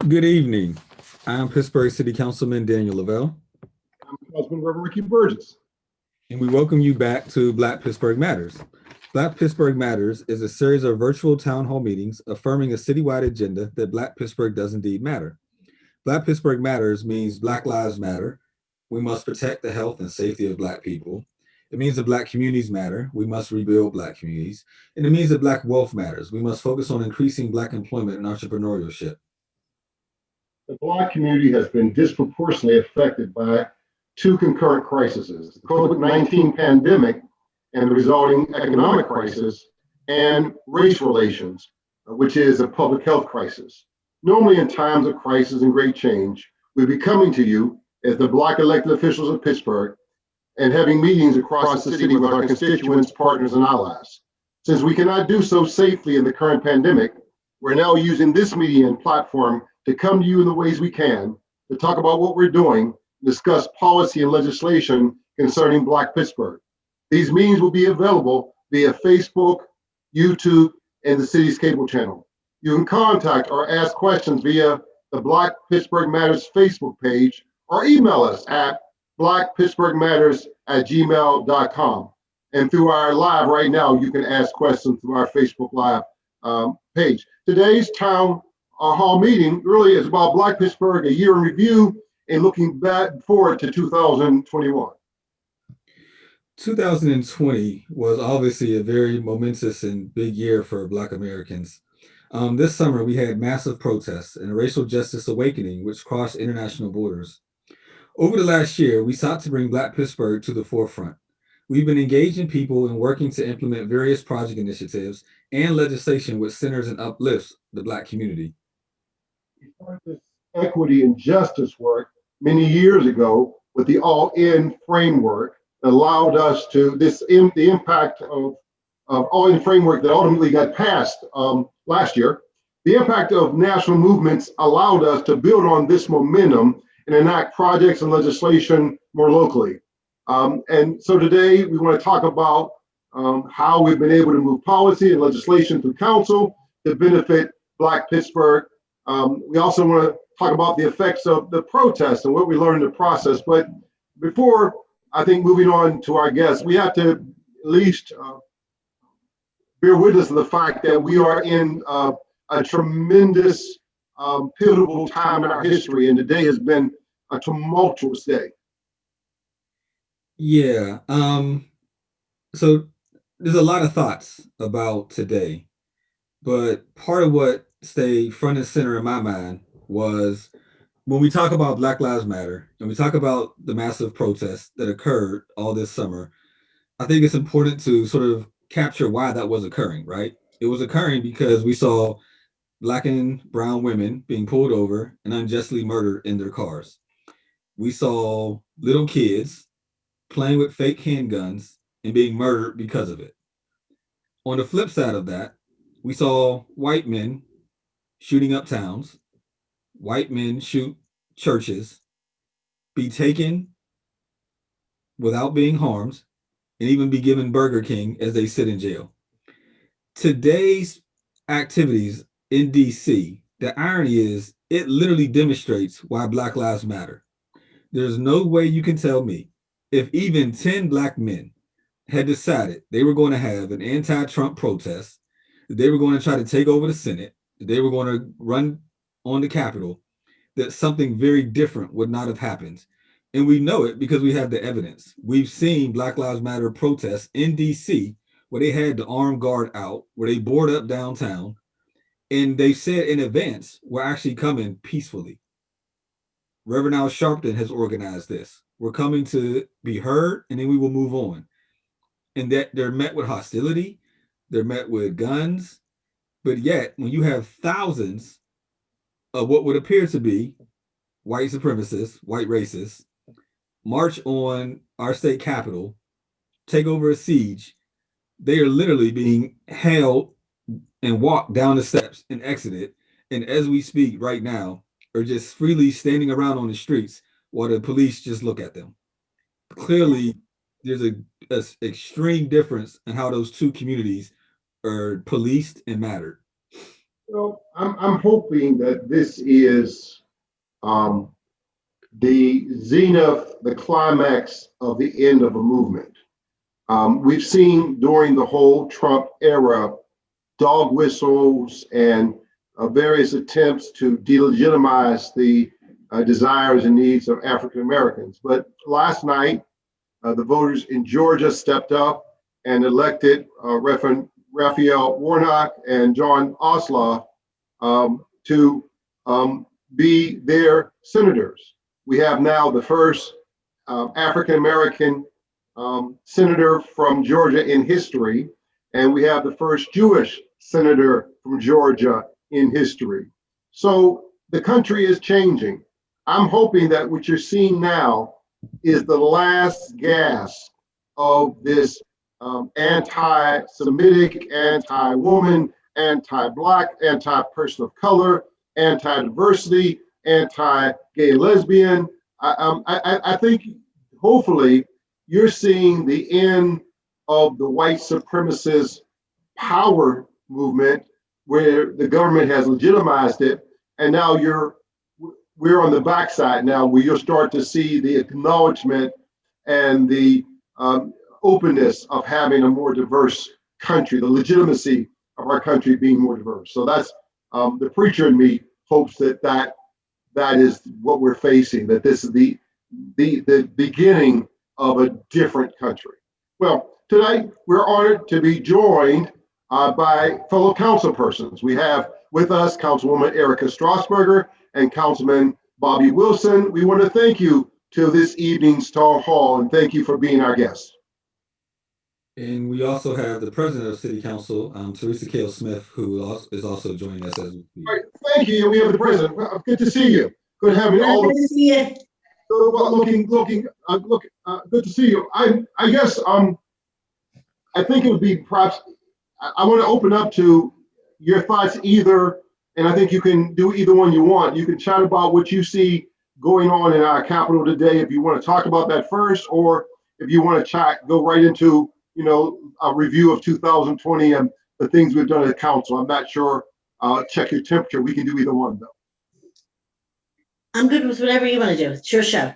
Good evening. I'm Pittsburgh City Councilman Daniel Lavelle, I'm Councilman Reverend Ricky Burgess. and we welcome you back to Black Pittsburgh Matters. Black Pittsburgh Matters is a series of virtual town hall meetings affirming a citywide agenda that Black Pittsburgh does indeed matter. Black Pittsburgh Matters means Black Lives Matter. We must protect the health and safety of Black people. It means that Black communities matter. We must rebuild Black communities. And it means that Black wealth matters. We must focus on increasing Black employment and entrepreneurship. The Black community has been disproportionately affected by two concurrent crises, the COVID-19 pandemic and the resulting economic crisis, and race relations, which is a public health crisis. Normally, in times of crisis and great change, we'd be coming to you as the Black elected officials of Pittsburgh and having meetings across the city with our constituents, partners, and allies. Since we cannot do so safely in the current pandemic, we're now using this media and platform to come to you in the ways we can to talk about what we're doing, discuss policy and legislation concerning Black Pittsburgh. These meetings will be available via Facebook, YouTube, and the city's cable channel. You can contact or ask questions via the Black Pittsburgh Matters Facebook page or email us at blackpittsburghmatters@gmail.com. And through our live right now, you can ask questions through our Facebook Live page. Today's town hall meeting really is about Black Pittsburgh, a year in review, and looking back forward to 2021. 2020 was obviously a very momentous and big year for Black Americans. This summer, we had massive protests and a racial justice awakening which crossed international borders. Over the last year, we sought to bring Black Pittsburgh to the forefront. We've been engaging people and working to implement various project initiatives and legislation which centers and uplifts the Black community. We started this equity and justice work many years ago with the all-in framework that allowed us to, the impact of all-in framework that ultimately got passed last year. The impact of national movements allowed us to build on this momentum and enact projects and legislation more locally. And so today we want to talk about how we've been able to move policy and legislation through council to benefit Black Pittsburgh. We also want to talk about the effects of the protests and what we learned in the process. But before, I think, moving on to our guests, we have to at least bear witness to the fact that we are in a tremendous pivotal time in our history, and today has been a tumultuous day. Yeah. So there's a lot of thoughts about today, but part of what stayed front and center in my mind was when we talk about Black Lives Matter and we talk about the massive protests that occurred all this summer. I think it's important to sort of capture why that was occurring, right? It was occurring because we saw Black and brown women being pulled over and unjustly murdered in their cars. We saw little kids playing with fake handguns and being murdered because of it. On the flip side of that, we saw white men shooting up towns, white men shoot churches, be taken without being harmed, and even be given Burger King as they sit in jail. Today's activities in DC, the irony is it literally demonstrates why Black Lives Matter. There's no way you can tell me if even 10 Black men had decided they were going to have an anti Trump protest, that they were going to try to take over the Senate, that they were going to run on the Capitol, that something very different would not have happened. And we know it because we have the evidence. We've seen Black Lives Matter protests in DC where they had the armed guard out, where they boarded up downtown, and they said in advance, we're actually coming peacefully. Reverend Al Sharpton has organized this. We're coming to be heard, and then we will move on. And that they're met with hostility, they're met with guns, but yet when you have thousands of what would appear to be white supremacists, white racists, march on our state capitol, take over a siege, they are literally being held and walked down the steps and exited. And as we speak right now, are just freely standing around on the streets while the police just look at them. Clearly, there's a extreme difference in how those two communities are policed and mattered. I'm hoping that this is um, the zenith, the climax of the end of a movement. We've seen during the whole Trump era dog whistles and various attempts to delegitimize the desires and needs of African Americans. But last night, the voters in Georgia stepped up and elected Reverend Raphael Warnock and John Ossoff to be their senators. We have now the first African American senator from Georgia in history, and we have the first Jewish senator from Georgia in history. So the country is changing. I'm hoping that what you're seeing now is the last gasp of this anti Semitic, anti woman, anti Black, anti person of color, anti diversity, anti gay lesbian. I think hopefully you're seeing the end of the white supremacist power movement where the government has legitimized it. And now we're on the backside now where you'll start to see the acknowledgement and the openness of having a more diverse country, the legitimacy of our country being more diverse. So that's the preacher in me hopes that is what we're facing, that this is the beginning of a different country. Well, tonight we're honored to be joined by fellow council persons. We have with us Councilwoman Erica Strasburger and Councilman Bobby Wilson. We want to thank you to this evening's town hall and thank you for being our guest. And we also have the president of City Council, Teresa Kale Smith, who is also joining us as we All speak. right, thank you. We have the president. Good to see you. Good having all Good of to see you. good to see you. I guess I think it would be perhaps I want to open up to your thoughts either, and I think you can do either one you want. You can chat about what you see going on in our capital today if you want to talk about that first, or if you want to chat, go right into a review of 2020 and the things we've done at the council. I'm not sure. Check your temperature. We can do either one though. I'm good with whatever you want to do. It's your show.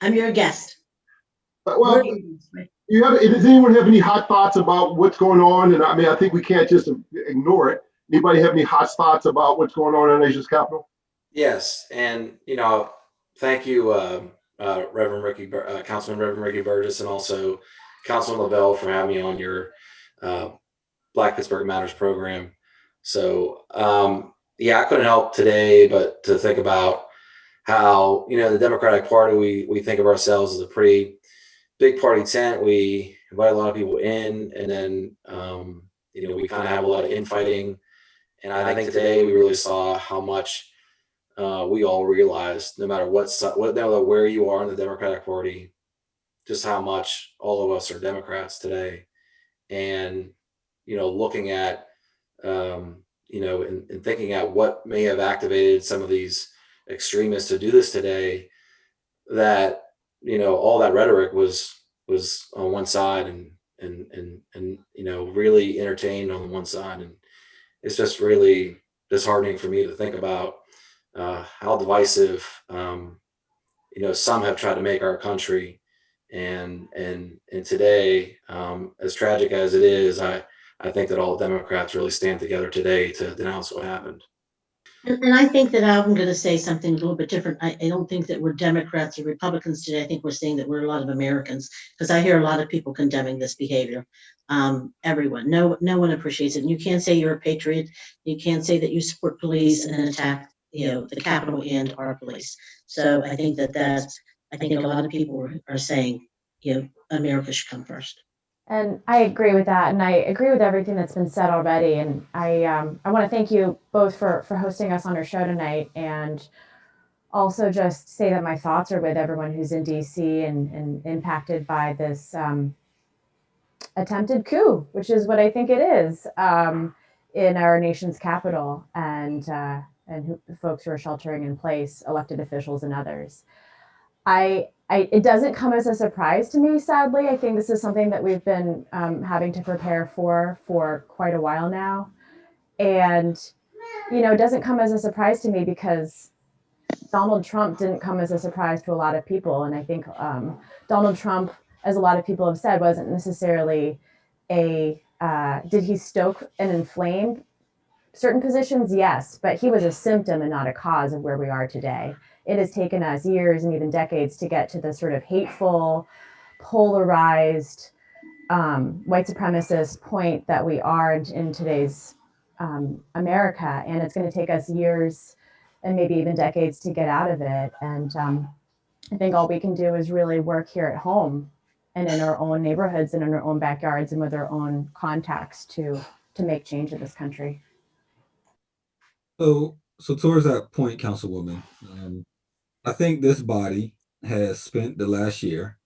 I'm your guest. Well, does anyone have any hot thoughts about what's going on? And I mean, I think we can't just ignore it. Anybody have any hot thoughts about what's going on in our nation's capital? Yes, and thank you, Councilman Reverend Ricky Burgess, and also Councilman Lavelle for having me on your uh, Black Pittsburgh Matters program. So, yeah, I couldn't help today but to think about how the Democratic Party, we think of ourselves as a pretty big party tent. We invite a lot of people in, and then we kind of have a lot of infighting. And I think today we really saw how much we all realized, no matter no matter where you are in the Democratic Party, just how much all of us are Democrats today. And looking at and thinking at what may have activated some of these extremists to do this today, that all that rhetoric was on one side, and really entertained on one side, and it's just really disheartening for me to think about how divisive some have tried to make our country, and today, as tragic as it is, I think that all Democrats really stand together today to denounce what happened. And I think that I'm going to say something a little bit different. I don't think that we're Democrats or Republicans today. I think we're saying that we're a lot of Americans, because I hear a lot of people condemning this behavior. Everyone, no one appreciates it. And you can't say you're a patriot. You can't say that you support police and attack, the Capitol and our police. So I think I think a lot of people are saying, America should come first. And I agree with that, and I agree with everything that's been said already. And I want to thank you both for hosting us on your show tonight, and also just say that my thoughts are with everyone who's in DC and impacted by this attempted coup, which is what I think it is, in our nation's capital, and folks who are sheltering in place, elected officials and others. It doesn't come as a surprise to me, sadly. I think this is something that we've been having to prepare for quite a while now. And it doesn't come as a surprise to me because Donald Trump didn't come as a surprise to a lot of people. And I think Donald Trump, as a lot of people have said, wasn't necessarily did he stoke and inflame certain positions? Yes, but he was a symptom and not a cause of where we are today. It has taken us years and even decades to get to the sort of hateful, polarized, white supremacist point that we are in today's America. And it's going to take us years and maybe even decades to get out of it. And I think all we can do is really work here at home and in our own neighborhoods and in our own backyards and with our own contacts to make change in this country. So towards that point, Councilwoman, I think this body has spent the last year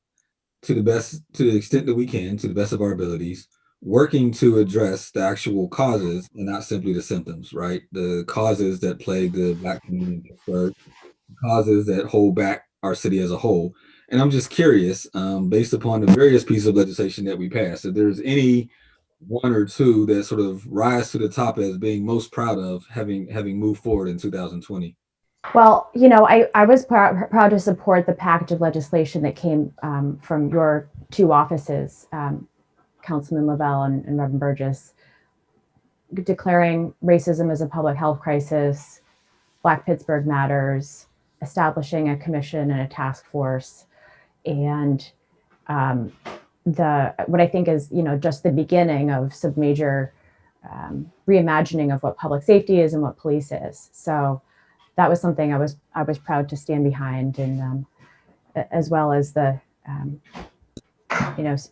to the extent that we can, to the best of our abilities, working to address the actual causes and not simply the symptoms, right? The causes that plague the Black community in Pittsburgh, causes that hold back our city as a whole. And I'm just curious, based upon the various pieces of legislation that we passed, if there's any one or two that sort of rise to the top as being most proud of having moved forward in 2020. Well, I was proud to support the package of legislation that came from your two offices, Councilman Lavelle and Reverend Burgess, declaring racism as a public health crisis, Black Pittsburgh Matters, establishing a commission and a task force, and what I think is just the beginning of some major reimagining of what public safety is and what police is. So that was something I was proud to stand behind, and as well as the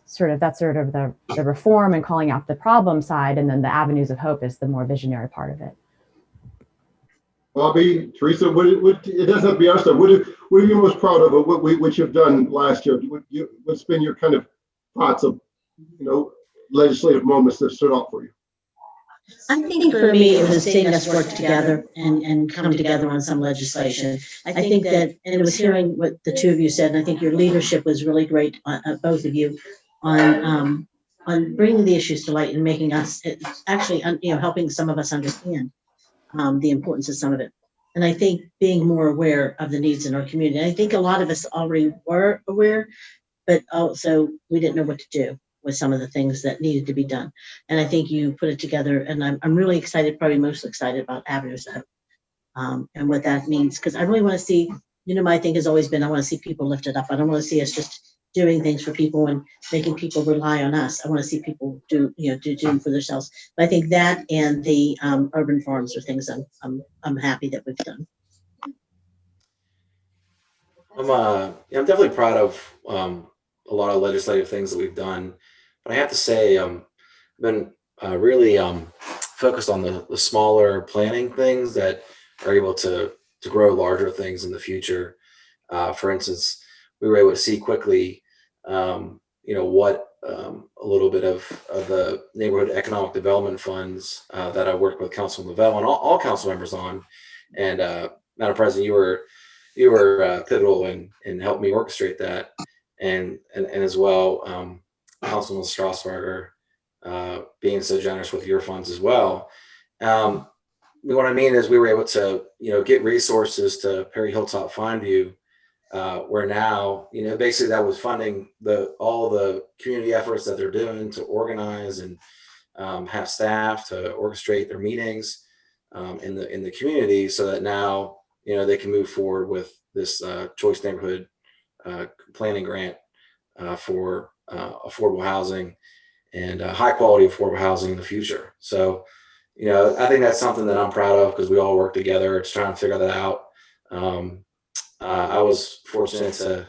sort of the reform and calling out the problem side, and then the avenues of hope is the more visionary part of it. Bobby, Teresa, it doesn't have to be our stuff. What are you most proud of what you've done last year? What's been your kind of thoughts of legislative moments that stood out for you? I think for me, it was seeing us work together and come together on some legislation. I think that, and it was hearing what the two of you said, and I think your leadership was really great, both of you, on bringing the issues to light and making us actually, helping some of us understand the importance of some of it. And I think being more aware of the needs in our community. And I think a lot of us already were aware, but also we didn't know what to do with some of the things that needed to be done. And I think you put it together, and I'm really excited, probably most excited about avenues of hope, and what that means. Because I really want to see, my thing has always been, I want to see people lifted up. I don't want to see us just doing things for people and making people rely on us. I want to see people do for themselves. But I think that and the urban farms are things I'm happy that we've done. I'm definitely proud of a lot of legislative things that we've done, but I have to say, I've been really focused on the smaller planning things that are able to grow larger things in the future. For instance, we were able to see quickly, what a little bit of the neighborhood economic development funds that I worked with Councilman Lavelle and all council members on, and Madam President, you were pivotal in helping me orchestrate that, and as well, Councilman Strasburger being so generous with your funds as well. What I mean is we were able to get resources to Perry Hilltop Findview, where now basically that was funding all the community efforts that they're doing to organize and have staff to orchestrate their meetings in the community, so that now they can move forward with this choice neighborhood planning grant for affordable housing and high quality affordable housing in the future. So, I think that's something that I'm proud of because we all work together to try and figure that out. I was fortunate to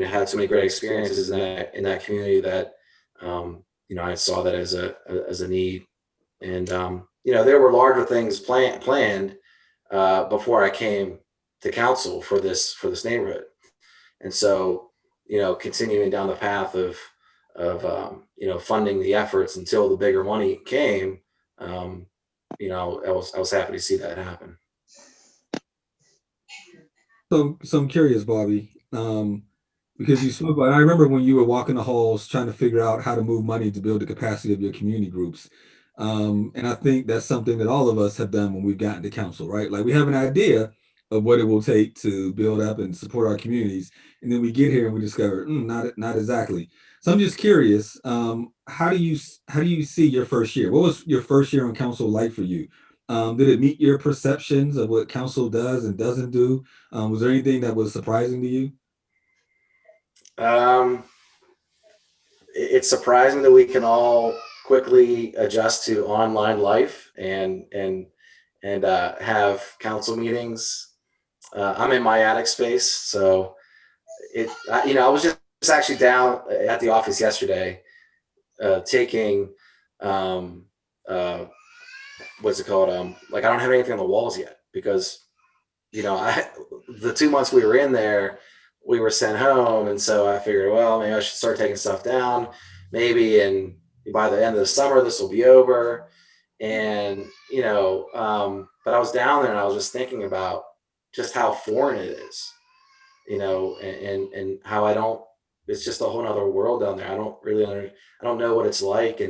have so many great experiences in that community that I saw that as a need, and there were larger things planned before I came to council for this neighborhood. And so, continuing down the path of funding the efforts until the bigger money came, I was happy to see that happen. So I'm curious, Bobby, because you spoke about. I remember when you were walking the halls trying to figure out how to move money to build the capacity of your community groups. And I think that's something that all of us have done when we've gotten to council, right? Like we have an idea of what it will take to build up and support our communities, and then we get here and we discover not exactly. So I'm just curious, how do you see your first year? What was your first year on council like for you? Did it meet your perceptions of what council does and doesn't do? Was there anything that was surprising to you? Um, it's surprising that we can all quickly adjust to online life and have council meetings. I'm in my attic space, so I was just actually down at the office yesterday, taking um, uh, what's it called? Like I don't have anything on the walls yet because I the 2 months we were in there, we were sent home, and so I figured, well, maybe I should start taking stuff down. Maybe, and by the end of the summer, this will be over. And but I was down there and I was just thinking about just how foreign it is, and how I don't. It's just a whole nother world down there. I don't know what it's like,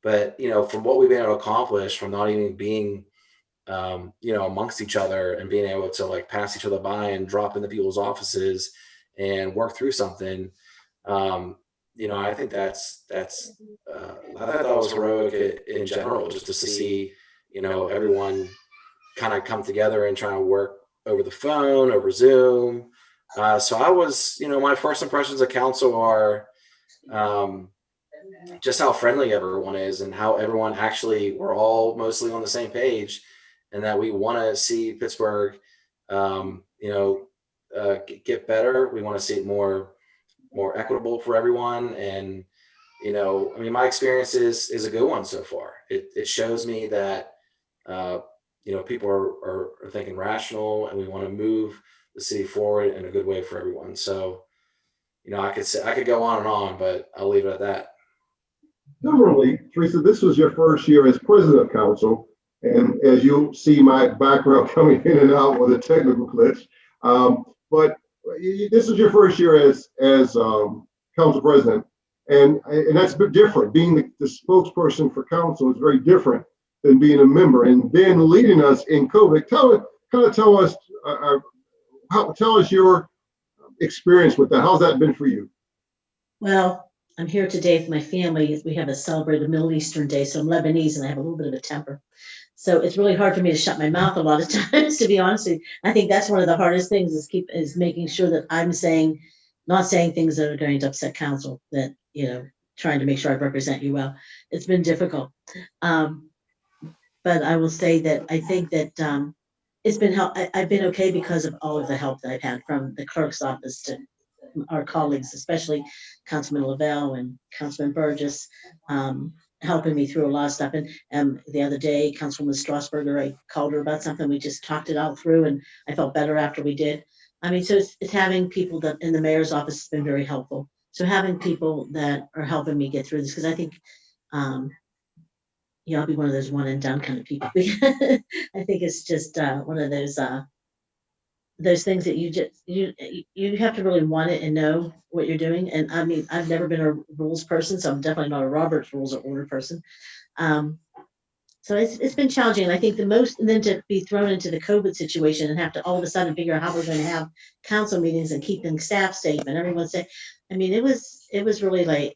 but from what we've been able to accomplish, from not even being amongst each other and being able to like pass each other by and drop into people's offices and work through something. Um, I think I thought that was heroic in general, just to see, everyone kind of come together and try to work over the phone, over Zoom. So I was, my first impressions of council are um, just how friendly everyone is and how everyone actually, we're all mostly on the same page, and that we want to see Pittsburgh, um, you know, get better. We want to see it more equitable for everyone. And I mean, my experience is a good one so far. It shows me that uh, people are thinking rational, and we want to move the city forward in a good way for everyone. So I could go on and on, but I'll leave it at that. Similarly, Teresa, this was your first year as president of council. And as you see my background coming in and out with a technical glitch, but this is your first year as council president. And that's a bit different. Being the spokesperson for council is very different than being a member. And then leading us in COVID, tell us, tell us your experience with that. How's that been for you? Well, I'm here today with my family. We have a celebrated Middle Eastern day, so I'm Lebanese and I have a little bit of a temper. So it's really hard for me to shut my mouth a lot of times, to be honest with you. I think that's one of the hardest things is making sure that I'm not saying things that are going to upset council, that, trying to make sure I represent you well. It's been difficult. Um, but I will say that I think that it's been help. I've been okay because of all of the help that I've had from the clerk's office to our colleagues, especially Councilman Lavelle and Councilman Burgess, helping me through a lot of stuff. And the other day, Councilwoman Strasburger, I called her about something. We just talked it out through, and I felt better after we did. I mean, so it's having people that in the mayor's office has been very helpful. So having people that are helping me get through this, because I think, um, I'll be one of those one and done kind of people. I think it's just one of those things that you have to really want it and know what you're doing. And I mean, I've never been a rules person, so I'm definitely not a Robert's Rules of Order person. Um, so it's been challenging. And I think the most, and then to be thrown into the COVID situation and have to all of a sudden figure out how we're going to have council meetings and keeping staff safe and everyone safe. I mean, it was really like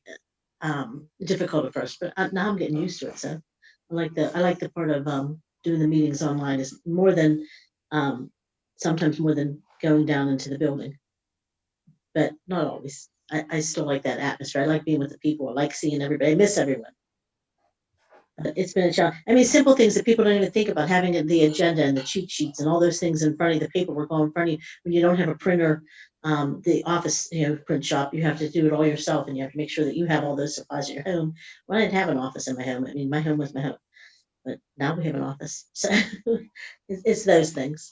difficult at first, but now I'm getting used to it. So I like the part of doing the meetings online is more than um, sometimes more than going down into the building, but not always. I still like that atmosphere. I like being with the people. I like seeing everybody. I miss everyone. It's been a challenge. I mean, simple things that people don't even think about, having the agenda and the cheat sheets and all those things in front of you, the paperwork all in front of you. When you don't have a printer, the office, print shop, you have to do it all yourself, and you have to make sure that you have all those supplies at your home. Well, I didn't have an office in my home. I mean, my home was my home, but now we have an office. So it's those things.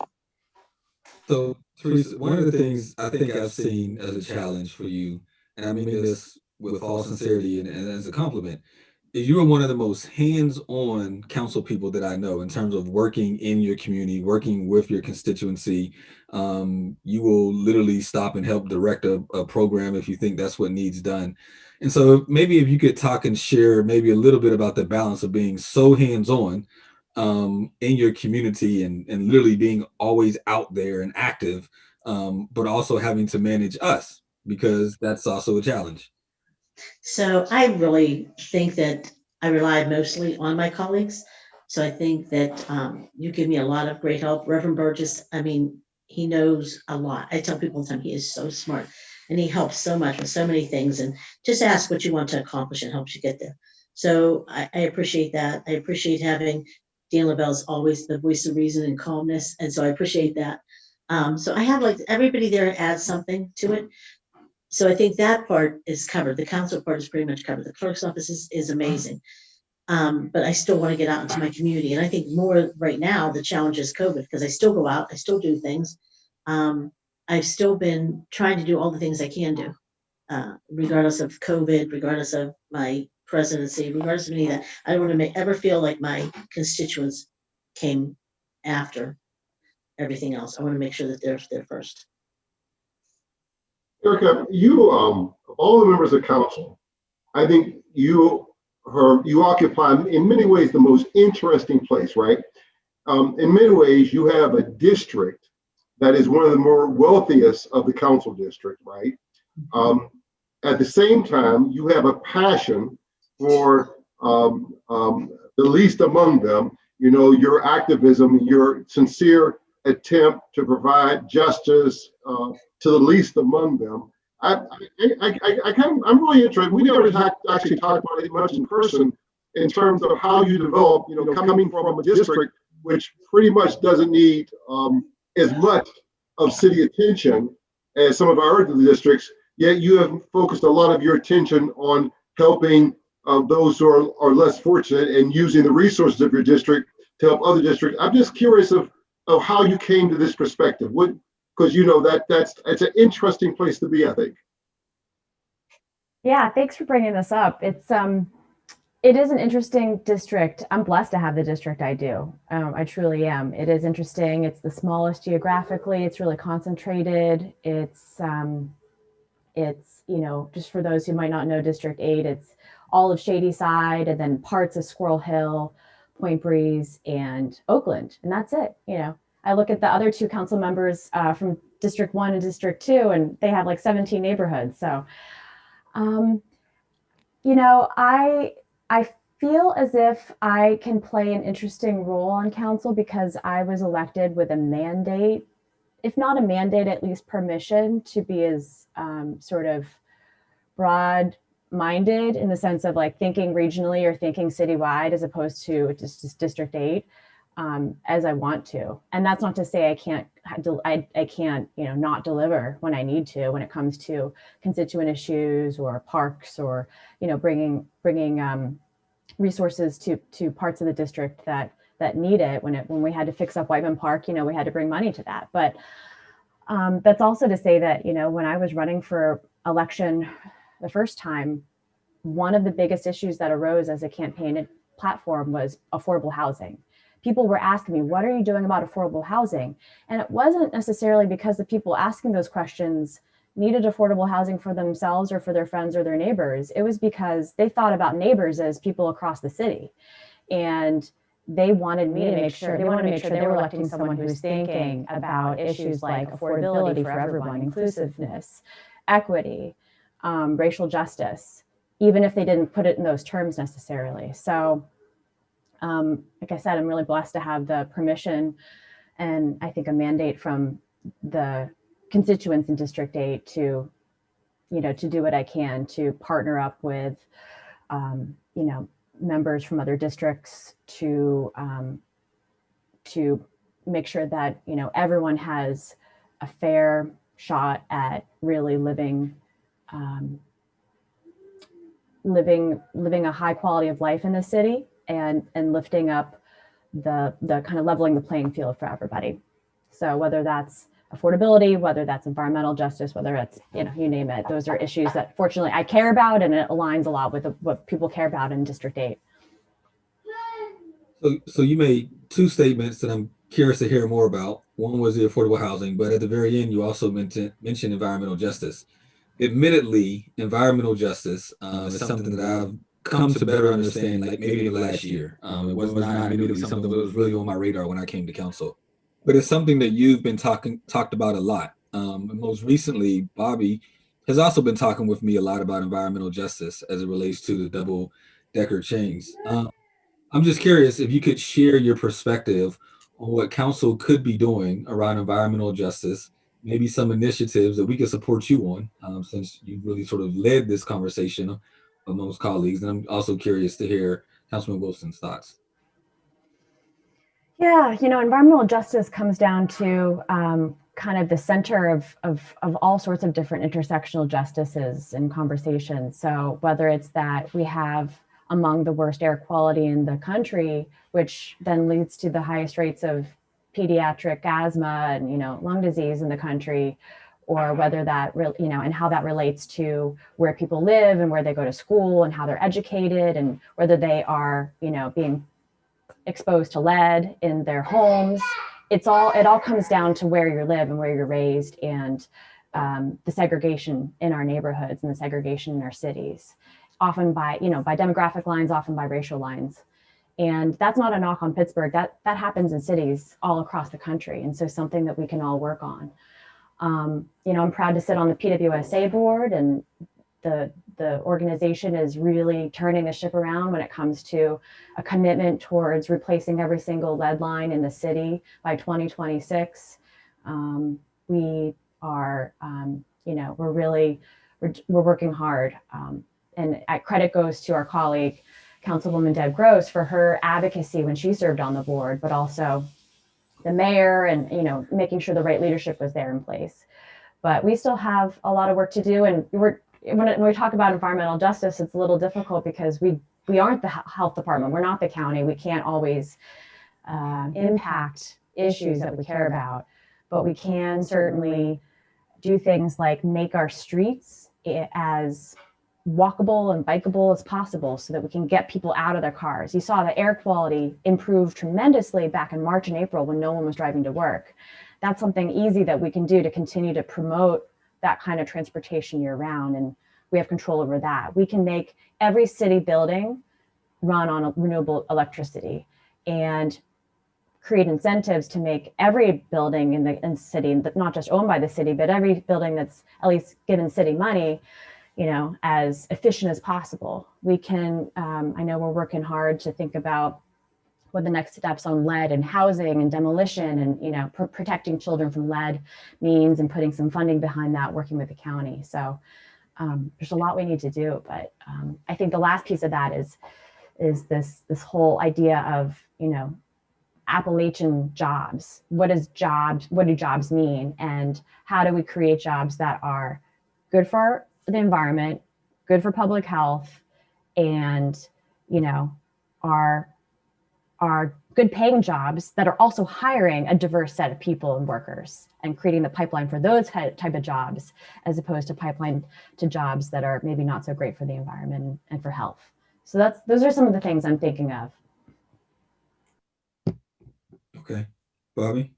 So, Teresa, one of the things I think I've seen as a challenge for you, and I mean this with all sincerity and as a compliment, you are one of the most hands-on council people that I know in terms of working in your community, working with your constituency. You will literally stop and help direct a program if you think that's what needs done. And so maybe if you could talk and share maybe a little bit about the balance of being so hands-on in your community and literally being always out there and active, but also having to manage us because that's also a challenge. So I really think that I rely mostly on my colleagues. So I think that you give me a lot of great help. Reverend Burgess, I mean, he knows a lot. I tell people all the time he is so smart and he helps so much with so many things. And just ask what you want to accomplish and helps you get there. So I appreciate that. I appreciate having Dan LaBelle's always the voice of reason and calmness. And so I appreciate that. So I have like everybody there adds something to it. So I think that part is covered. The council part is pretty much covered. The clerk's office is amazing. But I still want to get out into my community. And I think more right now, the challenge is COVID because I still go out, I still do things. Um, I've still been trying to do all the things I can do, regardless of COVID, regardless of my presidency, regardless of any of that. I don't want to ever feel like my constituents came after everything else. I want to make sure that they're there first. Erica, you, of all the members of council, I think you occupy in many ways the most interesting place, right? In many ways, you have a district that is one of the more wealthiest of the council district, right? Um, at the same time, you have a passion for the least among them. You know, your activism, your sincere attempt to provide justice to the least among them. I'm really interested. We never actually talked about it much in person in terms of how you develop, you know, coming from a district which pretty much doesn't need as much of city attention as some of our other districts, yet you have focused a lot of your attention on helping those who are less fortunate and using the resources of your district to help other districts. I'm just curious of how you came to this perspective. What, because you know that's it's an interesting place to be, I think. Yeah, thanks for bringing this up. It is an interesting district. I'm blessed to have the district I do. I truly am. It is interesting. It's the smallest geographically. It's really concentrated. It's, you know, just for those who might not know District 8, it's all of Shadyside and then parts of Squirrel Hill, Point Breeze, and Oakland. And that's it. You know, I look at the other two council members from District 1 and District 2, and they have like 17 neighborhoods. So, um, you know, I feel as if I can play an interesting role on council because I was elected with a mandate, if not a mandate, at least permission to be as sort of broad minded in the sense of like thinking regionally or thinking citywide as opposed to just District 8 as I want to. And that's not to say I can't, I can't, you know, not deliver when I need to when it comes to constituent issues or parks or, you know, bringing resources to parts of the district that need it. When we had to fix up Whiteman Park, you know, we had to bring money to that. But that's also to say that, you know, when I was running for election the first time, one of the biggest issues that arose as a campaign platform was affordable housing. People were asking me, what are you doing about affordable housing? And it wasn't necessarily because the people asking those questions needed affordable housing for themselves or for their friends or their neighbors. It was because they thought about neighbors as people across the city. And they wanted me to make sure they were electing someone who's thinking about issues like affordability for everyone, inclusiveness, equity, racial justice, even if they didn't put it in those terms necessarily. So, like I said, I'm really blessed to have the permission and I think a mandate from the constituents in District 8 to, you know, to do what I can to partner up with, you know, members from other districts to make sure that, you know, everyone has a fair shot at really living a high quality of life in the city and lifting up the kind of leveling the playing field for everybody. So whether that's affordability, whether that's environmental justice, whether it's, you name it. Those are issues that fortunately I care about, and it aligns a lot with what people care about in District 8. So you made two statements that I'm curious to hear more about. One was the affordable housing, but at the very end, you also mentioned environmental justice. Admittedly, environmental justice is something that I've come to better understand, like maybe in the last year. It was not immediately something that was really on my radar when I came to council, but it's something that you've been talked about a lot. And most recently, Bobby has also been talking with me a lot about environmental justice as it relates to the double decker chains. I'm just curious if you could share your perspective on what council could be doing around environmental justice, maybe some initiatives that we could support you on, since you really sort of led this conversation amongst colleagues. And I'm also curious to hear Councilman Wilson's thoughts. Yeah, environmental justice comes down to kind of the center of all sorts of different intersectional justices and conversations. So whether it's that we have among the worst air quality in the country, which then leads to the highest rates of pediatric asthma and lung disease in the country, or whether that and how that relates to where people live and where they go to school and how they're educated, and whether they are being exposed to lead in their homes. It all comes down to where you live and where you're raised, and the segregation in our neighborhoods and the segregation in our cities, often by demographic lines, often by racial lines. And that's not a knock on Pittsburgh. That happens in cities all across the country, and so something that we can all work on. I'm proud to sit on the PWSA board, and the organization is really turning the ship around when it comes to a commitment towards replacing every single lead line in the city by 2026. We are, we're working hard. And credit goes to our colleague, Councilwoman Deb Gross, for her advocacy when she served on the board, but also the mayor and, making sure the right leadership was there in place. But we still have a lot of work to do. And when we talk about environmental justice, it's a little difficult because we aren't the health department. We're not the county. We can't always impact issues that we care about, but we can certainly do things like make our streets as walkable and bikeable as possible so that we can get people out of their cars. You saw the air quality improve tremendously back in March and April when no one was driving to work. That's something easy that we can do to continue to promote that kind of transportation year round. And we have control over that. We can make every city building run on renewable electricity and create incentives to make every building in the city, not just owned by the city, but every building that's at least given city money, as efficient as possible. We can, I know we're working hard to think about what the next steps on lead and housing and demolition and, protecting children from lead means, and putting some funding behind that, working with the county. So there's a lot we need to do, but I think the last piece of that is this whole idea of, Appalachian jobs. What do jobs mean? And how do we create jobs that are good for the environment, good for public health, and, are good paying jobs that are also hiring a diverse set of people and workers, and creating the pipeline for those type of jobs, as opposed to pipeline to jobs that are maybe not so great for the environment and for health. So those are some of the things I'm thinking of. Okay, Bobby.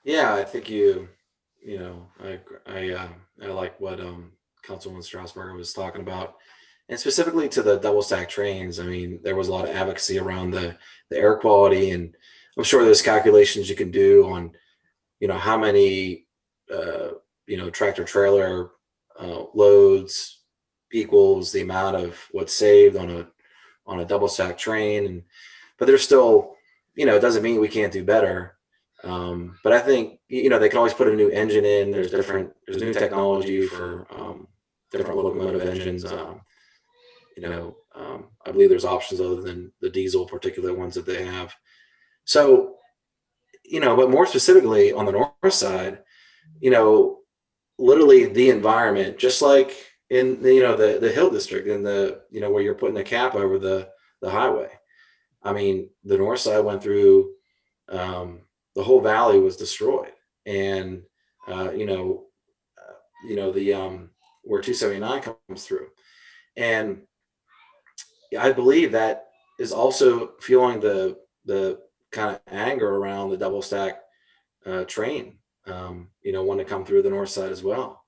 Yeah, I think I like what Councilwoman Strasburger was talking about, and specifically to the double stack trains. I mean, there was a lot of advocacy around the air quality, and I'm sure there's calculations you can do on, how many tractor trailer loads equals the amount of what's saved on a double stack train, but there's still, it doesn't mean we can't do better. But I think, they can always put a new engine in. There's new technology for different locomotive engines. I believe there's options other than the diesel particulate ones that they have. So, but more specifically on the north side, literally the environment, just like in the Hill District, in the where you're putting the cap over the highway. I mean, the north side went through, the whole valley was destroyed, and you know, the where 279 comes through, and I believe that is also fueling the kind of anger around the double stack train. Want to come through the north side as well.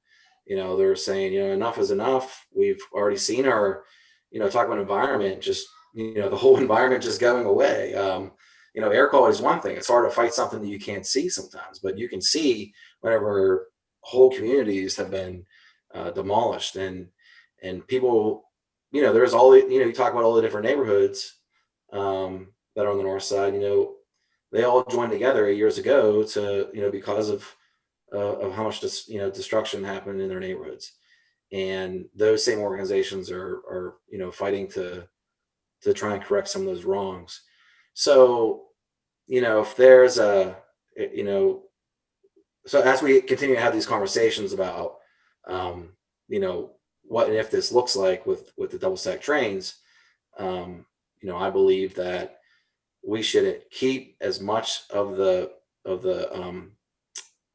They're saying, enough is enough. We've already seen our, talk about environment, just, the whole environment just going away. Air quality is one thing. It's hard to fight something that you can't see sometimes, but you can see whenever whole communities have been demolished, and people, there's all the, you talk about all the different neighborhoods that are on the north side. They all joined together years ago to, because of how much destruction happened in their neighborhoods, and those same organizations are fighting to try and correct some of those wrongs. So if there's so as we continue to have these conversations about what and if this looks like with the double stack trains, I believe that we should keep as much of the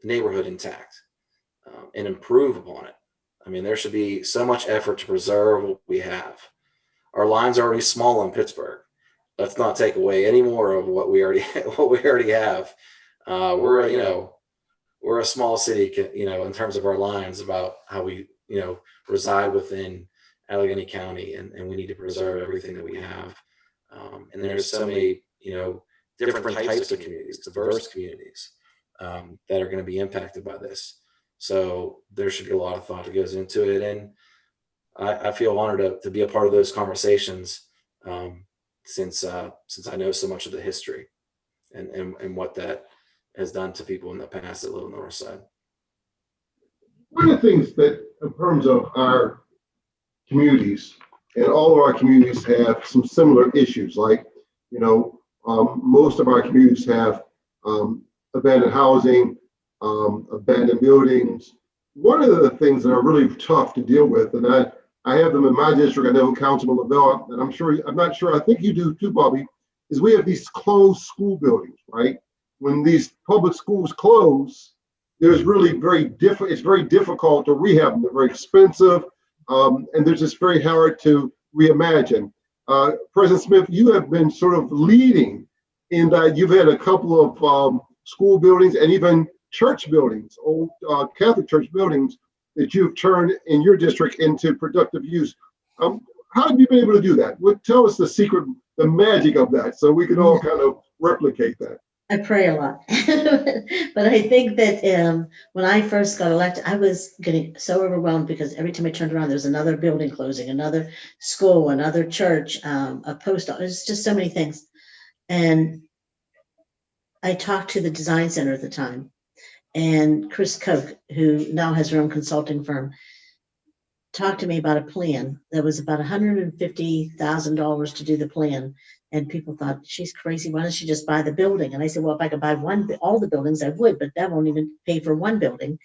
neighborhood intact, and improve upon it. I mean, there should be so much effort to preserve what we have. Our lines are already small in Pittsburgh. Let's not take away any more of what we already have. We're a small city, in terms of our lines, about how we reside within Allegheny County, and we need to preserve everything that we have. And there's so many different types of communities, diverse communities, that are going to be impacted by this. So there should be a lot of thought that goes into it, and I feel honored to be a part of those conversations, since I know so much of the history and what that has done to people in the past that live on the north side. One of the things that, in terms of our communities, and all of our communities have some similar issues, like, most of our communities have abandoned housing, abandoned buildings. One of the things that are really tough to deal with, and I have them in my district, I know Councilman Lavelle, and I'm not sure, I think you do too, Bobby, is we have these closed school buildings, right? When these public schools close, it's very difficult to rehab them. They're very expensive, and they're just very hard to reimagine. President Smith, you have been sort of leading in that you've had a couple of school buildings and even church buildings, old Catholic church buildings, that you've turned in your district into productive use. How have you been able to do that? Tell us the secret, the magic of that, so we can all kind of replicate that. I pray a lot, but I think that when I first got elected, I was getting so overwhelmed because every time I turned around, there was another building closing, another school, another church, a post office, just so many things. And I talked to the design center at the time, and Chris Koch, who now has her own consulting firm, talked to me about a plan that was about $150,000 to do the plan. And people thought, she's crazy. Why doesn't she just buy the building? And I said, well, if I could buy all the buildings, I would, but that won't even pay for one building.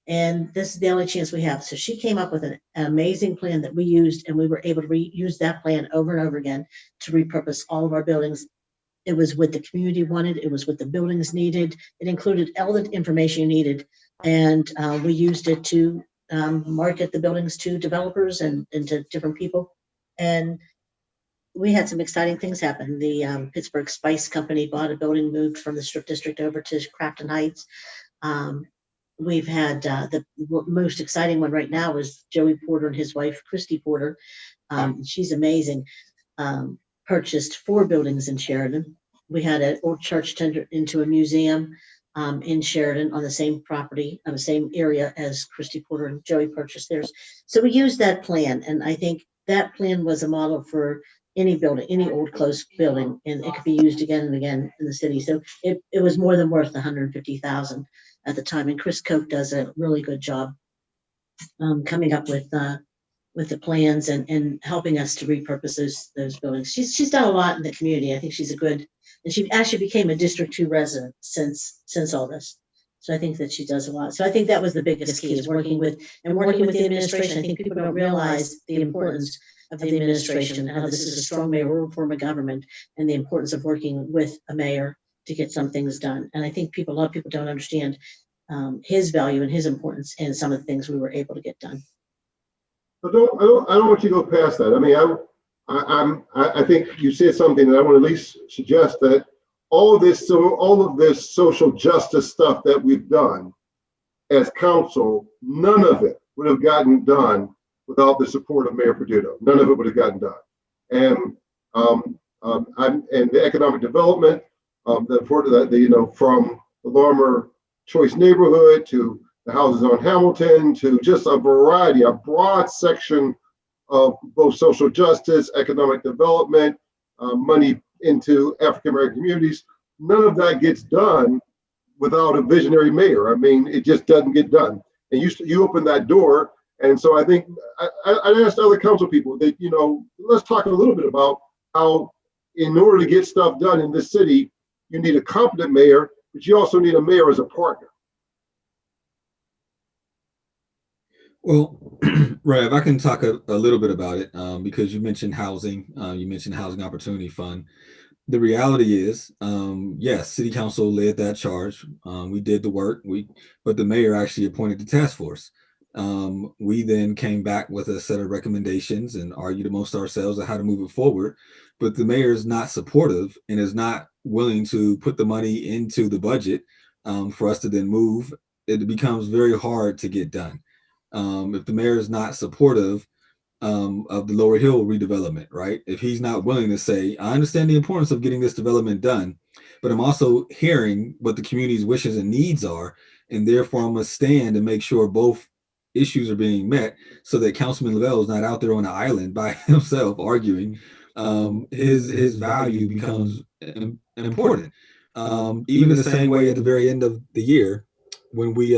And this is the only chance we have. So she came up with an amazing plan that we used, and we were able to reuse that plan over and over again to repurpose all of our buildings. It was what the community wanted. It was what the buildings needed. It included all the information you needed. And we used it to market the buildings to developers and to different people. And we had some exciting things happen. The Pittsburgh Spice Company bought a building, moved from the Strip District over to Crafton Heights. We've had the most exciting one right now is Joey Porter and his wife, Christy Porter. She's amazing. Purchased 4 buildings in Sheridan. We had an old church turned into a museum in Sheridan on the same property, on the same area as Christy Porter and Joey purchased theirs. So we used that plan, and I think that plan was a model for any building, any old closed building, and it could be used again and again in the city. So it was more than worth the $150,000 at the time. And Chris Koch does a really good job coming up with the plans and helping us to repurpose those buildings. She's done a lot in the community. I think she's a good, and she actually became a District 2 resident since all this. So I think that she does a lot. So I think that was the biggest key, is working with the administration. I think people don't realize the importance of the administration, how this is a strong mayoral form of government, and the importance of working with a mayor to get some things done. And I think a lot of people don't understand his value and his importance in some of the things we were able to get done. But I don't want you to go past that. I mean, I think you said something that I want to at least suggest that all of this social justice stuff that we've done as council, none of it would have gotten done without the support of Mayor Peduto. None of it would have gotten done. And and the economic development, from the Lorimer Choice neighborhood to the houses on Hamilton to just a variety, a broad section of both social justice, economic development, money into African American communities. None of that gets done without a visionary mayor. I mean, it just doesn't get done. And you open that door. And so I think I asked other council people that, let's talk a little bit about how in order to get stuff done in this city, you need a competent mayor, but you also need a mayor as a partner. Well, Rev, I can talk a little bit about it because you mentioned housing. You mentioned Housing Opportunity Fund. The reality is, yes, City Council led that charge. We did the work. But the mayor actually appointed the task force. We then came back with a set of recommendations and argued amongst ourselves on how to move it forward. But the mayor is not supportive and is not willing to put the money into the budget for us to then move. It becomes very hard to get done. If the mayor is not supportive of the Lower Hill redevelopment, right? If he's not willing to say, I understand the importance of getting this development done, but I'm also hearing what the community's wishes and needs are, and therefore I must stand and make sure both issues are being met so that Councilman Lavelle is not out there on an island by himself arguing. His value becomes important. Even the same way at the very end of the year when we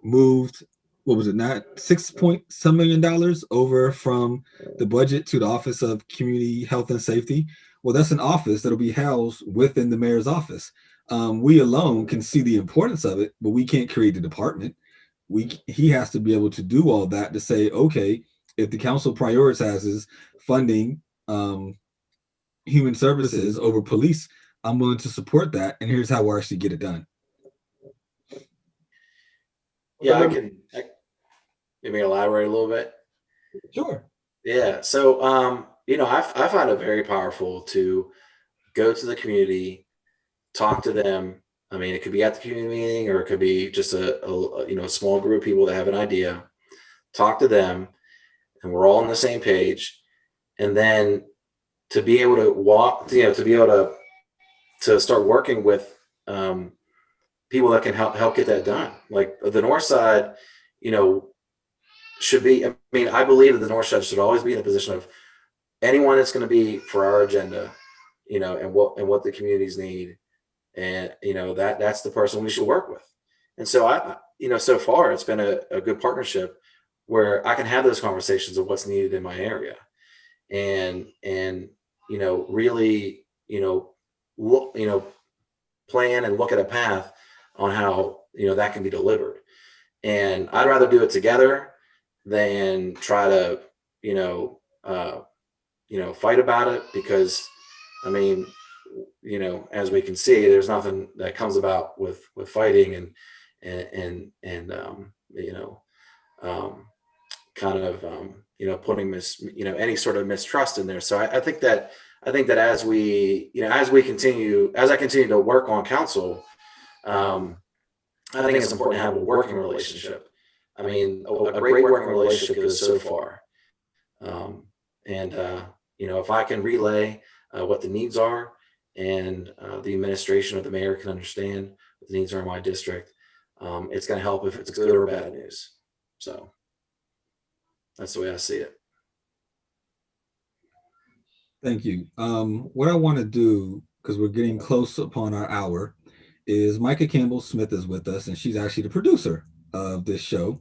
moved, what was it, not $6 million over from the budget to the Office of Community Health and Safety. Well, that's an office that'll be housed within the mayor's office. We alone can see the importance of it, but we can't create the department. He has to be able to do all that to say, okay, if the council prioritizes funding human services over police, I'm willing to support that, and here's how we'll actually get it done. Yeah, I can maybe elaborate a little bit. Sure. Yeah. So, I find it very powerful to go to the community, talk to them. I mean, it could be at the community meeting or it could be just a small group of people that have an idea, talk to them, and we're all on the same page. And then to be able to to be able to start working with people that can help get that done. Like the North Side, should be, I mean, I believe that the North Side should always be in a position of anyone that's going to be for our agenda, and what the communities need. And, that's the person we should work with. And so so far it's been a good partnership where I can have those conversations of what's needed in my area and, really, look, plan and look at a path on how, that can be delivered. And I'd rather do it together than try to, fight about it because, I mean, as we can see, there's nothing that comes about with fighting and putting any sort of mistrust in there. So I think that as I continue to work on council, I think it's important to have a working relationship. I mean, a great working relationship goes so far. If I can relay what the needs are and the administration of the mayor can understand what the needs are in my district, it's going to help if it's good or bad news. So that's the way I see it. Thank you. What I want to do, because we're getting close upon our hour, is Micah Campbell Smith is with us, and she's actually the producer of this show,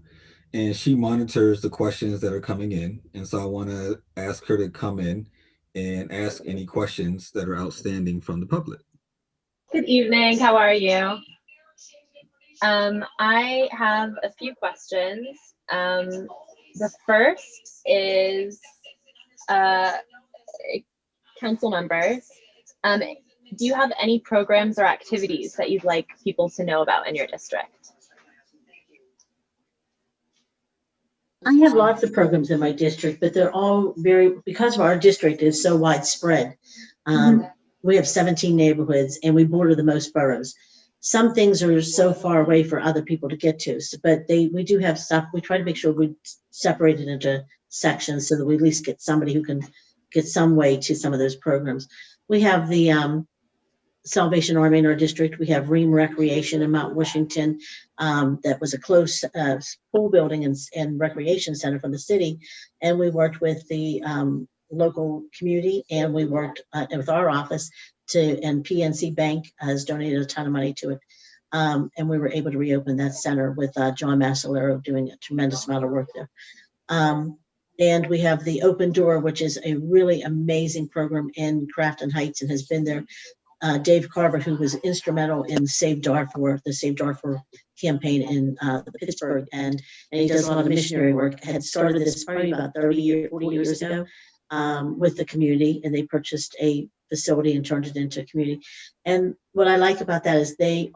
and she monitors the questions that are coming in. And so I want to ask her to come in and ask any questions that are outstanding from the public. Good evening. How are you? I have a few questions. The first is council members. Do you have any programs or activities that you'd like people to know about in your district? I have lots of programs in my district, but they're all very, because of our district is so widespread. We have 17 neighborhoods and we border the most boroughs. Some things are so far away for other people to get to, but we do have stuff. We try to make sure we separate it into sections so that we at least get somebody who can get some way to some of those programs. We have the Salvation Army in our district. We have Ream Recreation in Mount Washington. That was a close pool building and recreation center from the city. And we worked with the local community, and we worked with our office and PNC Bank has donated a ton of money to it. And we were able to reopen that center with John Masalero doing a tremendous amount of work there. And we have the Open Door, which is a really amazing program in Crafton Heights and has been there. Dave Carver, who was instrumental in Save Darfur, the Save Darfur campaign in Pittsburgh, and he does a lot of missionary work, had started this probably about 40 years ago with the community, and they purchased a facility and turned it into a community. And what I like about that is they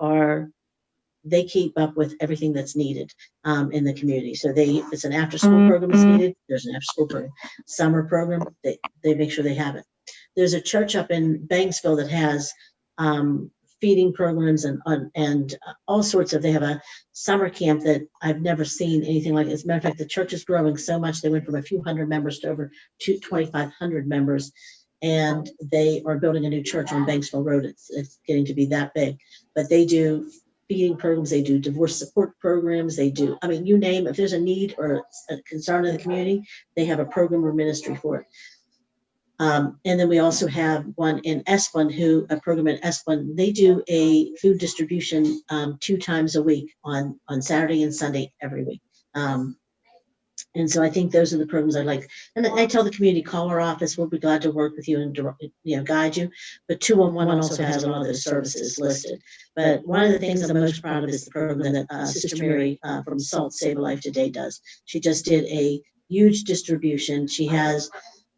keep up with everything that's needed in the community. So if it's an after-school program that's needed, there's an after-school program. Summer program, they make sure they have it. There's a church up in Banksville that has feeding programs and all sorts of. They have a summer camp that I've never seen anything like it. As a matter of fact, the church is growing so much. They went from a few hundred members to over 2,500 members, and they are building a new church on Banksville Road. It's getting to be that big, but they do feeding programs, they do divorce support programs, they do, I mean, you name, if there's a need or a concern in the community, they have a program or ministry for it. And then we also have one in Esplen, a program in Esplen, they do a food distribution 2 times a week on Saturday and Sunday every week. And so I think those are the programs I like. And I tell the community, call our office. We'll be glad to work with you and guide you. But 211 also has a lot of those services listed. But one of the things I'm most proud of is the program that Sister Mary from SALT Save a Life Today does. She just did a huge distribution. She has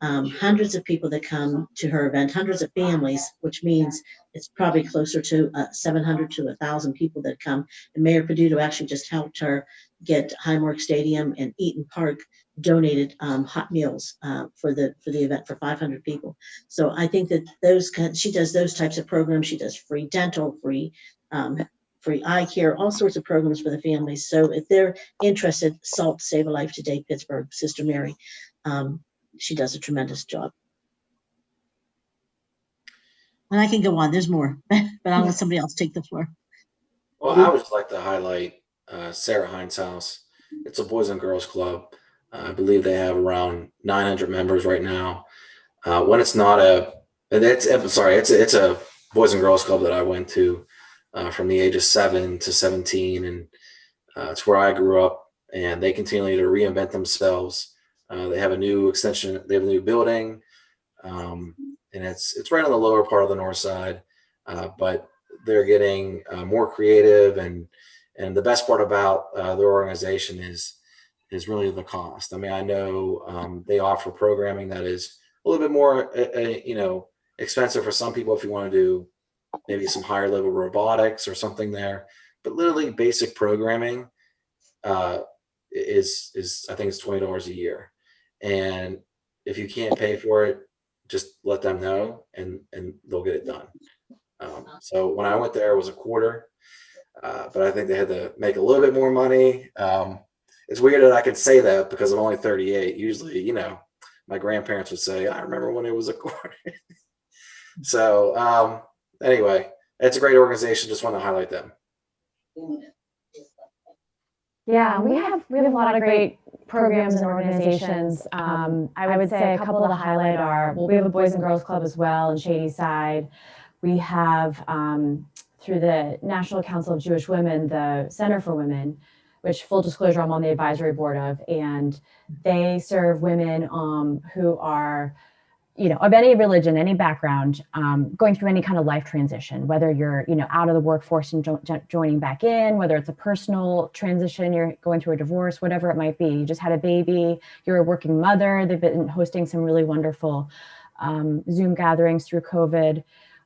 hundreds of people that come to her event, hundreds of families, which means it's probably closer to 700 to 1,000 people that come. And Mayor Peduto actually just helped her get Highmark Stadium and Eaton Park donated hot meals for the event for 500 people. So I think that she does those types of programs. She does free dental, free eye care, all sorts of programs for the families. So if they're interested, SALT Save a Life Today, Pittsburgh, Sister Mary. She does a tremendous job. And I can go on, there's more, but I'll let somebody else take the floor. Well, I would just like to highlight Sarah Hines' house. It's a Boys and Girls Club. I believe they have around 900 members right now. When it's not it's a Boys and Girls Club that I went to from the age of 7 to 17, and it's where I grew up. And they continue to reinvent themselves. They have a new extension. They have a new building, and it's right on the lower part of the north side. But they're getting more creative, and the best part about their organization is really the cost. I mean, I know they offer programming that is a little bit more expensive for some people if you want to do maybe some higher level robotics or something there. But literally basic programming is I think it's $20 a year. And if you can't pay for it, just let them know and they'll get it done. So when I went there, it was a quarter, but I think they had to make a little bit more money. It's weird that I can say that because I'm only 38. Usually, my grandparents would say, I remember when it was a quarter. So anyway, it's a great organization. Just want to highlight them. Yeah, we have a lot of great programs and organizations. I would say a couple to highlight are, we have a Boys and Girls Club as well in Shadyside. We have, through the National Council of Jewish Women, the Center for Women, which, full disclosure, I'm on the advisory board of, and they serve women who are, of any religion, any background, going through any kind of life transition, whether you're, out of the workforce and joining back in, whether it's a personal transition, you're going through a divorce, whatever it might be. You just had a baby, you're a working mother. They've been hosting some really wonderful Zoom gatherings through COVID.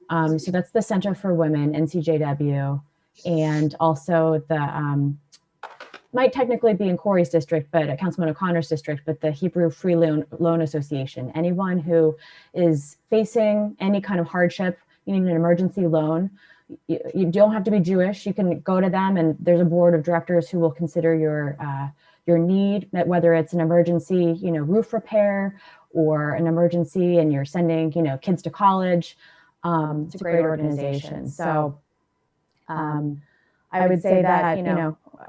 So that's the Center for Women, NCJW, and also the might technically be in Corey's district, but Councilman O'Connor's district, but the Hebrew Free Loan Association. Anyone who is facing any kind of hardship, you need an emergency loan. You don't have to be Jewish. You can go to them, and there's a board of directors who will consider your need, whether it's an emergency, roof repair, or an emergency, and you're sending, kids to college. It's a great organization. So I would say that,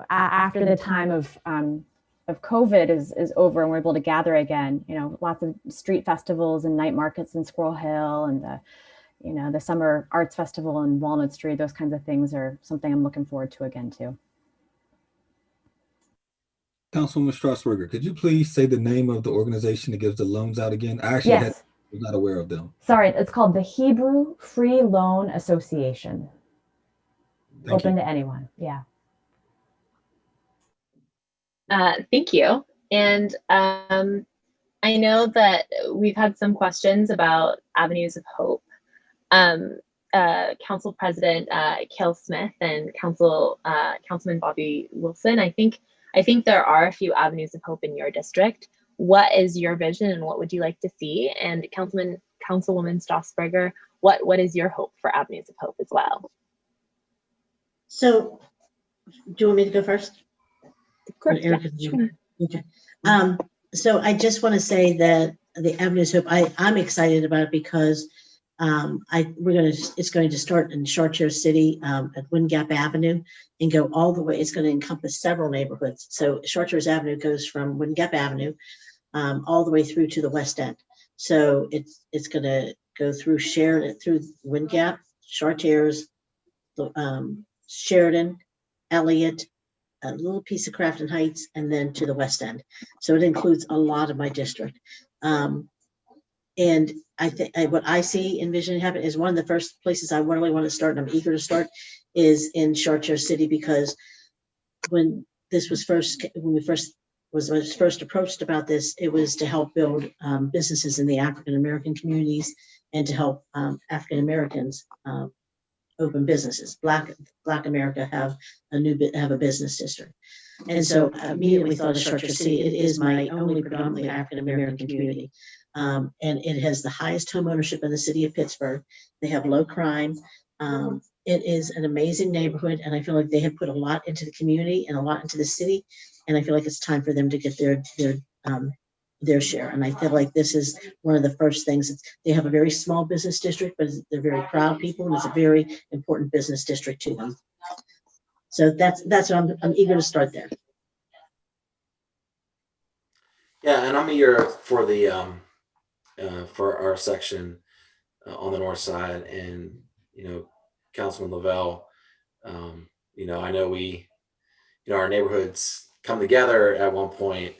after the time of COVID is over and we're able to gather again, lots of street festivals and night markets in Squirrel Hill, and the Summer Arts Festival in Walnut Street, those kinds of things are something I'm looking forward to again too. Councilwoman Strasburger, could you please say the name of the organization that gives the loans out again? I actually Yes. was not aware of them. Sorry, it's called the Hebrew Free Loan Association. Open to anyone. Yeah. Thank you. And I know that we've had some questions about avenues of hope. Council President Cale Smith and Councilman Bobby Wilson, I think there are a few avenues of hope in your district. What is your vision and what would you like to see? And Councilwoman Strasburger, what is your hope for avenues of hope as well? So, do you want me to go first? Of course, yeah, sure. Okay. So I just want to say that the avenues of hope, I'm excited about it because it's going to start in Chartier City at Wind Gap Avenue and go all the way. It's going to encompass several neighborhoods. So Chartiers Avenue goes from Wind Gap Avenue all the way through to the West End. So it's going to go through Sheridan, through Wind Gap, Chartiers, Sheridan, Elliott, a little piece of Crafton Heights, and then to the West End. So it includes a lot of my district. And I think what I see envisioning happen is one of the first places I really want to start, and I'm eager to start, is in Chartier City, because when we was first approached about this, it was to help build businesses in the African American communities and to help African Americans open businesses. Black America have a business district. And so I immediately thought of Chartier City. It is my only predominantly African American community. And it has the highest home ownership in the city of Pittsburgh. They have low crime. It is an amazing neighborhood, and I feel like they have put a lot into the community and a lot into the city, and I feel like it's time for them to get their share. And I feel like this is one of the first things. They have a very small business district, but they're very proud people, and it's a very important business district to them. So that's what I'm eager to start there. Yeah, and I'm eager for the for our section on the north side, and Councilman Lavelle. I know our neighborhoods come together at one point,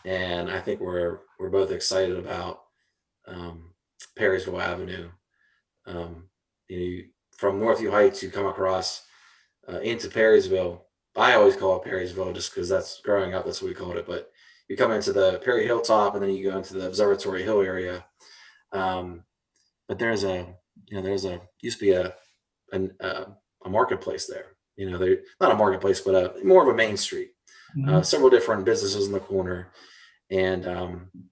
and I think we're both excited about Perrysville Avenue. From Northview Heights, you come across into Perrysville. I always call it Perrysville just because that's growing up. That's what we called it. But you come into the Perry Hilltop, and then you go into the Observatory Hill area. But there's used to be a marketplace there. They're not a marketplace, but more of a main street. Mm-hmm. Several different businesses in the corner, and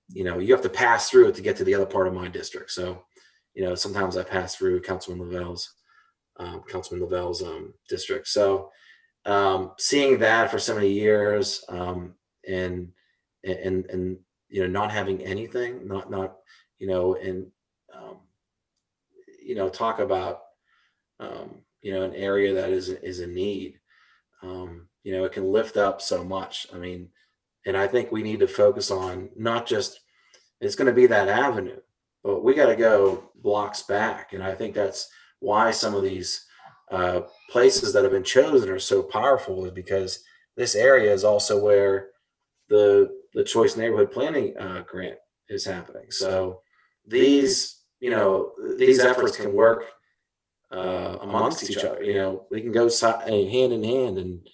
you have to pass through it to get to the other part of my district. So, sometimes I pass through Councilman Lavelle's district. So, seeing that for so many years, and not having anything, talk about an area that is in need. It can lift up so much. I mean, and I think we need to focus on not just it's going to be that avenue, but we got to go blocks back. And I think that's why some of these places that have been chosen are so powerful, is because this area is also where the Choice Neighborhood Planning grant is happening. So these efforts can work amongst each other. We can go hand in hand, and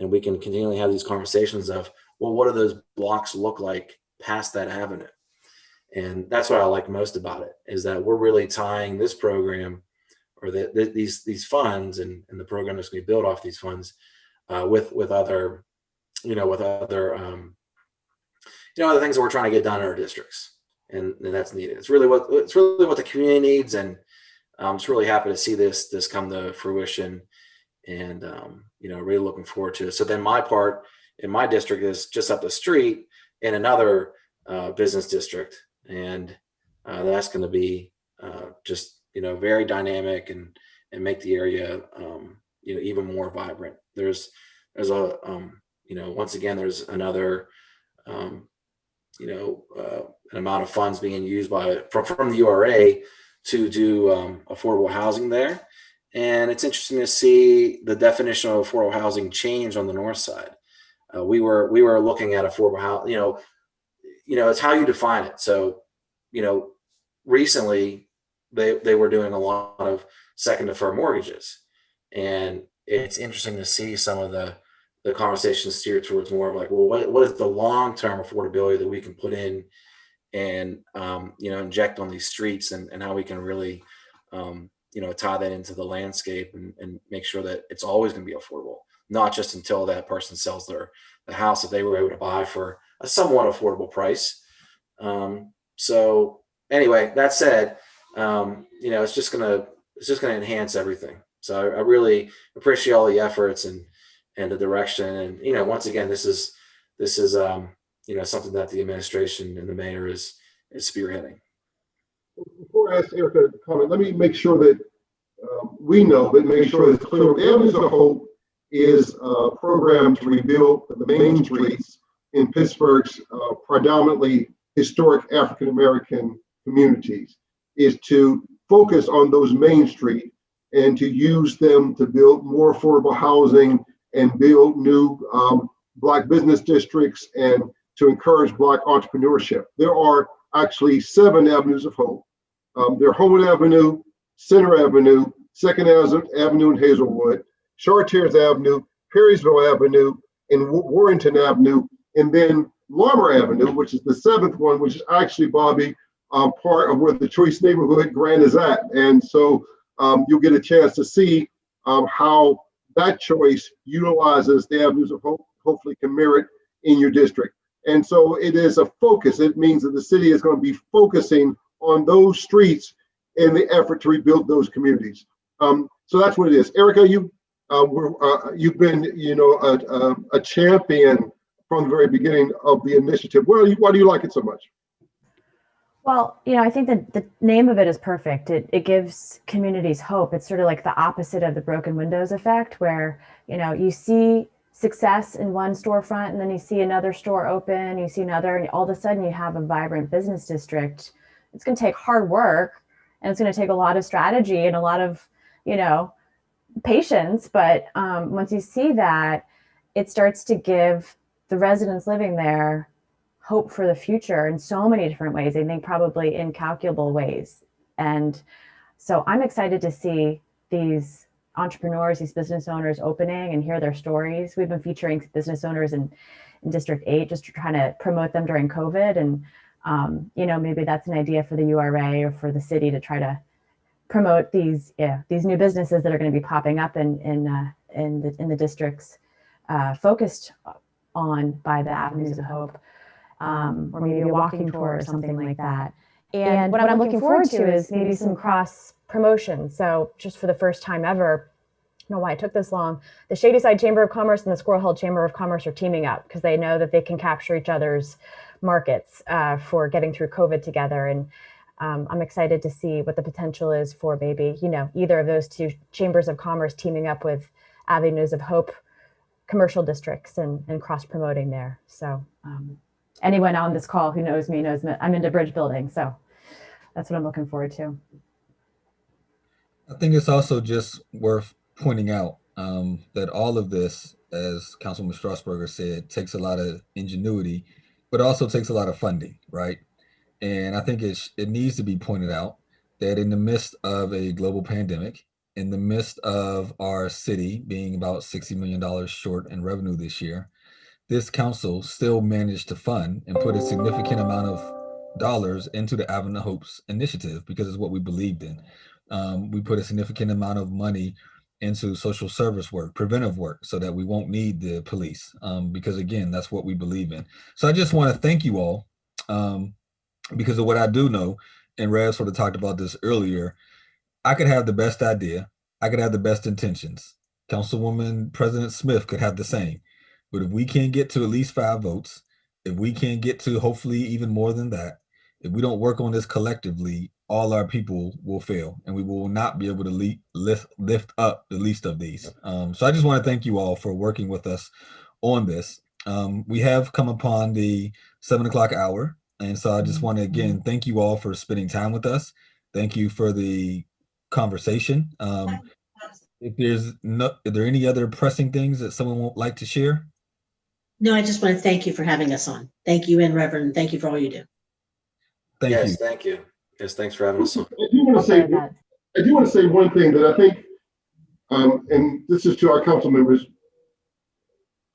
we can continually have these conversations of, well, what do those blocks look like past that avenue? And that's what I like most about it, is that we're really tying this program, or these funds and the program that's going to be built off these funds with other with other, other things that we're trying to get done in our districts, and that's needed. It's really what the community needs, and I'm just really happy to see this come to fruition, and really looking forward to it. So then my part in my district is just up the street in another business district, and that's going to be just very dynamic and make the area even more vibrant. There's a once again there's another an amount of funds being used from the URA to do affordable housing there. And it's interesting to see the definition of affordable housing change on the north side. We were looking at affordable housing, it's how you define it. So, recently they were doing a lot of second deferred mortgages, and it's interesting to see some of the conversation steered towards more of like, well, what is the long-term affordability that we can put in and inject on these streets, and how we can really tie that into the landscape and make sure that it's always going to be affordable, not just until that person sells the house that they were able to buy for a somewhat affordable price. So anyway, that said, it's just gonna enhance everything. So I really appreciate all the efforts and the direction. And once again, this is something that the administration and the mayor is spearheading. Before I ask Erica to comment, let me make sure that we know, but make sure it's clear. The Avenues of Hope is a program to rebuild the main streets in Pittsburgh's predominantly historic African American communities, is to focus on those main streets and to use them to build more affordable housing and build new Black business districts and to encourage Black entrepreneurship. There are actually 7 avenues of hope. They're Homewood Avenue, Center Avenue, Second Avenue in Hazelwood, Chartiers Avenue, Perrysville Avenue, and Warrington Avenue, and then Larmer Avenue, which is the 7th one, which is actually, Bobby, part of where the Choice Neighborhood Grant is at. And so you'll get a chance to see how that choice utilizes the avenues of hope, hopefully can merit in your district. And so it is a focus. It means that the city is going to be focusing on those streets in the effort to rebuild those communities. So that's what it is. Erica, you've been, a champion from the very beginning of the initiative. Why do you like it so much? Well, I think that the name of it is perfect. It gives communities hope. It's sort of like the opposite of the broken windows effect, where, you see success in one storefront and then you see another store open, you see another, and all of a sudden you have a vibrant business district. It's going to take hard work, and it's going to take a lot of strategy and a lot of, patience. But once you see that, it starts to give the residents living there hope for the future in so many different ways. I think probably incalculable ways. And so I'm excited to see these entrepreneurs, these business owners opening and hear their stories. We've been featuring business owners in District 8, just trying to promote them during COVID. And, maybe that's an idea for the URA or for the city to try to promote these new businesses that are going to be popping up in the districts focused on by the Avenues of Hope. Or maybe a walking tour or something like that. And what I'm looking forward to is maybe some cross promotion. So just for the first time ever, I don't know why it took this long, the Shadyside Chamber of Commerce and the Squirrel Hill Chamber of Commerce are teaming up because they know that they can capture each other's markets for getting through COVID together. And I'm excited to see what the potential is for maybe, either of those two chambers of commerce teaming up with Avenues of Hope commercial districts and cross promoting there. So anyone on this call who knows me knows that I'm into bridge building. So that's what I'm looking forward to. I think it's also just worth pointing out that all of this, as Councilman Strasburger said, takes a lot of ingenuity, but also takes a lot of funding, right? And I think it needs to be pointed out that in the midst of a global pandemic, in the midst of our city being about $60 million short in revenue this year, this council still managed to fund and put a significant amount of dollars into the Avenue of Hope's initiative because it's what we believed in. We put a significant amount of money into social service work, preventive work, so that we won't need the police. Because again, that's what we believe in. So I just want to thank you all, because of what I do know, and Rev sort of talked about this earlier. I could have the best idea, I could have the best intentions. Councilwoman President Smith could have the same. But if we can't get to at least 5 votes, if we can't get to hopefully even more than that, if we don't work on this collectively, all our people will fail and we will not be able to lift up the least of these. So I just want to thank you all for working with us on this. We have come upon the 7 o'clock hour. And so I just want to again thank you all for spending time with us. Thank you for the conversation. Are there any other pressing things that someone would like to share? No, I just want to thank you for having us on. Thank you, and Reverend. Thank you for all you do. Thank Yes, you. thank you. Yes, thanks for having us on. I do want to say one thing that I think, and this is to our council members.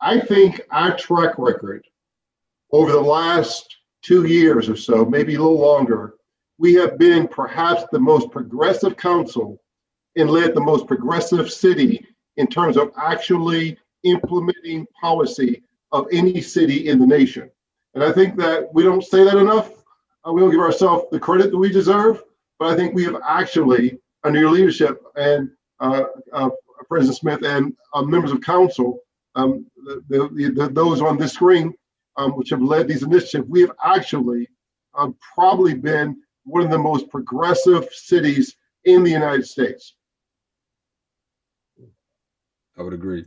I think our track record over the last 2 years or so, maybe a little longer, we have been perhaps the most progressive council and led the most progressive city in terms of actually implementing policy of any city in the nation. And I think that we don't say that enough. We don't give ourselves the credit that we deserve, but I think we have actually, under your leadership and President Smith and members of council, those on this screen, which have led these initiatives, we have actually probably been one of the most progressive cities in the United States. I would agree.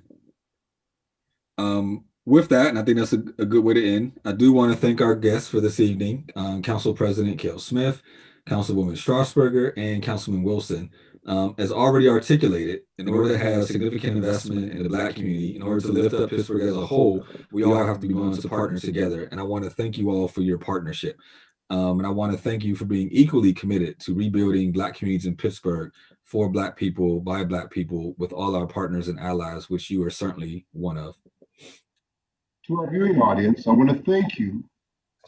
With that, and I think that's a good way to end, I do want to thank our guests for this evening, Council President Kell Smith, Councilwoman Strasburger, and Councilman Wilson. As already articulated, in order to have significant investment in the Black community, in order to lift up Pittsburgh as a whole, we all have to be willing to partner together. And I want to thank you all for your partnership. And I want to thank you for being equally committed to rebuilding Black communities in Pittsburgh for Black people, by Black people, with all our partners and allies, which you are certainly one of. To our viewing audience, I want to thank you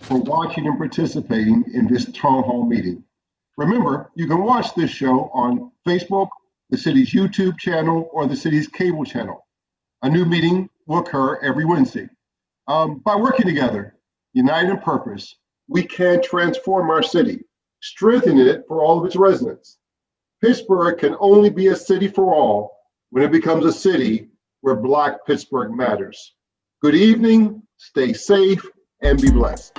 for watching and participating in this town hall meeting. Remember, you can watch this show on Facebook, the city's YouTube channel, or the city's cable channel. A new meeting will occur every Wednesday. By working together, united in purpose, we can transform our city, strengthen it for all of its residents. Pittsburgh can only be a city for all when it becomes a city where Black Pittsburgh matters. Good evening, stay safe, and be blessed.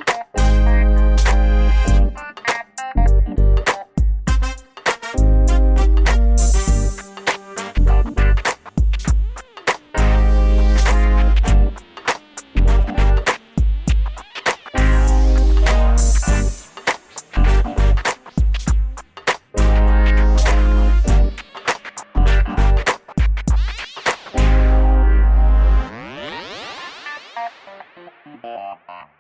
Bye.